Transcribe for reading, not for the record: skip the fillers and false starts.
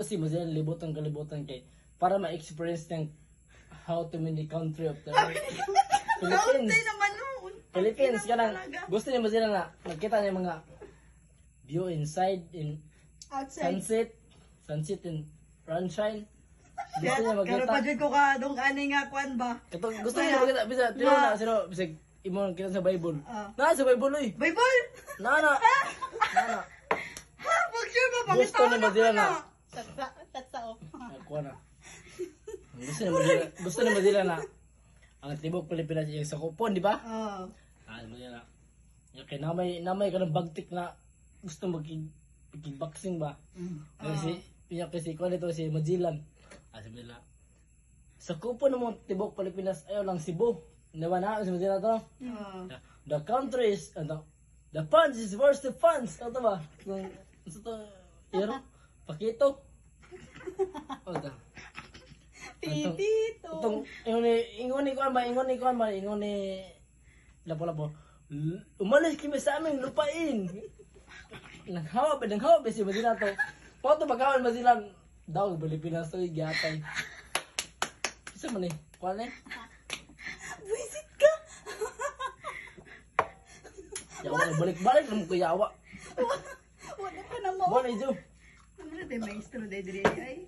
Kasi mas yan libutan kalibutan kay para ma-experience ng how to many country of the Philippines. Kaunti naman no. Philippines kanang Talaga. gusto niya mas na nakita niya mga view inside in Outside. sunset and sunshine. Gusto niya Pero magkita. pa dyan ko ka, dong ani nga kwan ba? Gusto niya magkita bisa tiro na sino bisag imo kita sa Bible. Na sa Bible oy. Bible! Na. Ha? Pag sure ba? Gusto niya madila na. Tatsao. Ako na. Gusto niya madila na. Ang tibok Pilipinas yung sa kupon, di ba? Oo. Madila na. Yung kay namay ka ng bagtik na gusto mag-boxing ba? Kasi ko nito si Magellan. Sabi nila, sa kupon mo tibok Pilipinas, ayaw lang Cebu. Diba na? Si Magellan to? The countries, the funds is worth the funds. Ito ba? Ito to, yero? Pakito. O ito. Titito. Itong, ingon ni lapo-lapo. Umalis kami sa aming lupain. Nanghawa ba si Magellan to? Pato pagkawan Magellan, daw, Pilipinas to, gyatay. Isa man eh, kuwan eh? Visit ka! Yawa, balik-balik naman ko yawa. Wala ka na mo. Buwan eh, Jo. Ano na tayo maestro, Dedre? Ay.